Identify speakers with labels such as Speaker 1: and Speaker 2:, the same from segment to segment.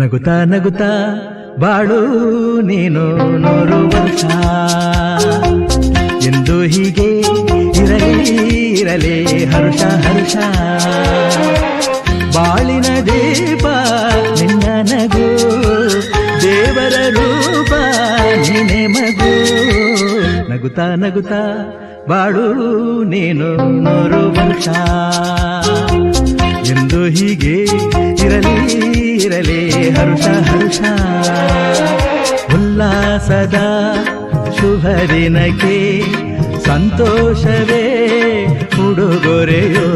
Speaker 1: ನಗುತ್ತಾ ನಗುತ್ತಾ ಬಾಳು ನೀನು 100 ವರ್ಷ ಎಂದು ಹೀಗೆ ಇರಲಿ ಹರ್ಷ ಹರ್ಷ. ಬಾಳಿನ ದೀಪ ನಿನ್ನ ನಗು, ದೇವರ ರೂಪ ನೀನೆ ಮಗು. ನಗುತ್ತಾ ನಗುತ್ತಾ ಬಾಳು ನೀನು 100 ವರ್ಷ ಎಂದು ಹೀಗೆ ಇರಲಿ ಹರ್ಷ ಹರ್ಷ. ಉಲ್ಲಾಸದ ಶುಭ ದಿನಕ್ಕೆ ಸಂತೋಷವೇ ಉಡುಗೊರೆಯೋ.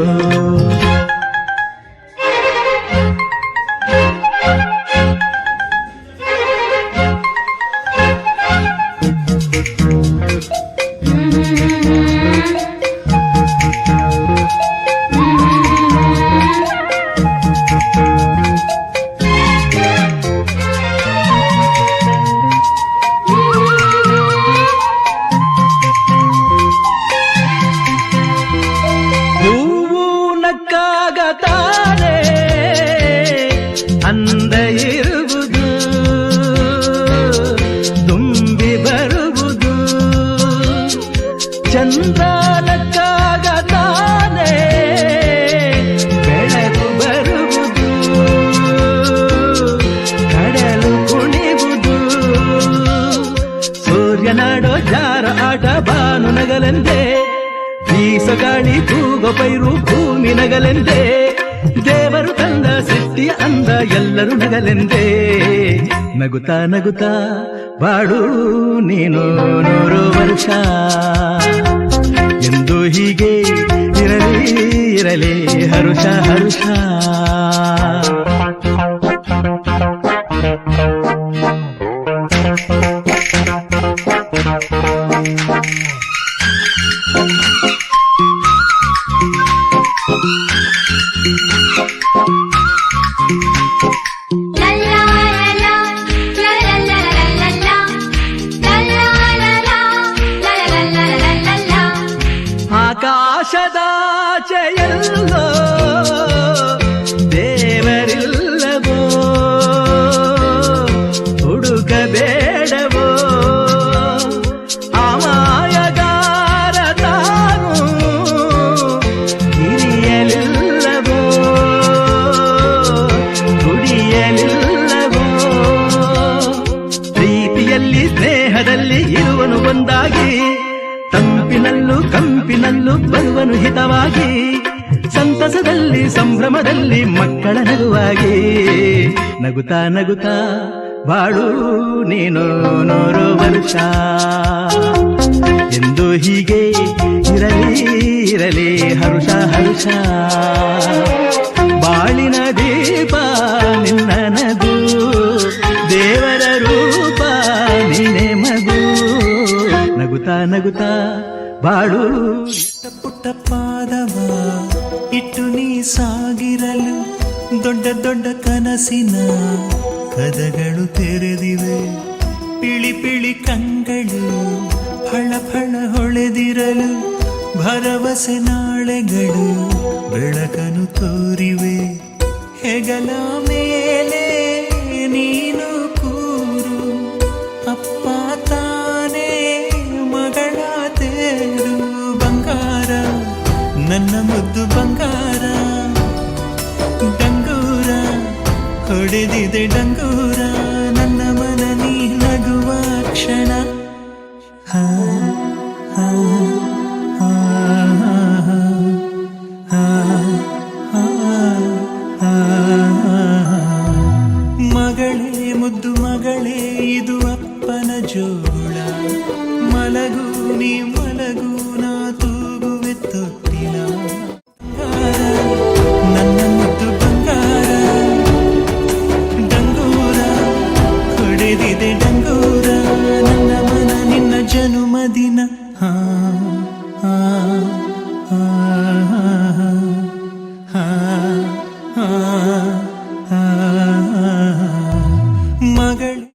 Speaker 1: ತಾನೆ ಅಂದ ಇರುವುದು, ತುಂಬಿ ಬರುವುದು. ಚಂದ್ರನಕ್ಕಾಗ ತಾನೆ ಬೆಳಕು ಬರುವುದು, ಕಡಲು ಕುಣಿವುದು. ಸೂರ್ಯನಾಡೋ ಜಾರ ಆಟ ಬಾನು ನಗಲೆಂದೇ, ಬೀಸಗಾಳಿ ತೂಗೋ ಪೈರು ಭೂಮಿ ನಗಲೆಂದೇ. ದೇವರು ತಂದ ಸೃಷ್ಟಿಯ ಅಂದ ಎಲ್ಲರೂ ನಗಲೆಂದೇ. ನಗುತ್ತಾ ನಗುತ್ತಾ ಬಾಳು ನೀನು 100 ವರ್ಷ ಎಂದು ಹೀಗೆ ಇರಲಿ ಹರ್ಷ ಹರ್ಷ. ಆಕಾಶದಾಚೆಯಲ್ಲೋ ದೇವರಿಲ್ಲವೋ, ಹುಡುಕಬೇಡವೋ. ಅಮಾಯಗಾರ ತಾನು ಹಿರಿಯಲಿಲ್ಲವೋ, ಕುಡಿಯಲಿಲ್ಲವೋ. ಪ್ರೀತಿಯಲ್ಲಿ ಸ್ನೇಹದಲ್ಲಿ ಇರುವನು ಒಂದಾಗಿ, ತಂಪಿನಲ್ಲೂ ಕಂಪಿನಲ್ಲೂ ಬರುವನು ಹಿತವಾಗಿ. ಸಂತಸದಲ್ಲಿ ಸಂಭ್ರಮದಲ್ಲಿ ಮಕ್ಕಳ ನಗುವಾಗಿ. ನಗುತ್ತಾ ನಗುತ್ತಾ ಬಾಳು ನೀನು 100 ವರ್ಷ ಎಂದು ಹೀಗೆ ಇರಲಿ ಹರ್ಷ ಹರ್ಷ. ಬಾಳಿನ ದೀಪ ನಿನ್ನ ನಗು, ದೇವರ ರೂಪ ನೀನೆ ಮಗು. ನಗುತ್ತಾ ನಗುತ್ತಾ ಬಾಳು.
Speaker 2: ಪುಟ್ಟ ಪಾದವ ಇಟ್ಟು ನೀ ಸಾಗಿರಲು, ದೊಡ್ಡ ದೊಡ್ಡ ಕನಸಿನ ಕದಗಳು ತೆರೆದಿವೆ. ಪಿಳಿ ಪಿಳಿ ಕಂಗಳು ಫಳ ಫಳ ಹೊಳೆದಿರಲು, ಭರವಸೆ ನಾಳೆಗಳು ಬೆಳಕನ್ನು ತೋರಿವೆ. ಹೆಗಲ ಮೇಲೆ ನೀನು ಕೂರು, ಅಪ್ಪ ತಾನೇ ಮಗಳ ತೇರು. ಬಂಗಾರ ನನ್ನ ಮುದ್ದು ಬಂಗಾರ, ಡಂಗೂರ ಹೊಡೆದಿದೆ ಡಂಗೂರ. ನನ್ನ ಮನ ನೀ ನಗುವ ಕ್ಷಣ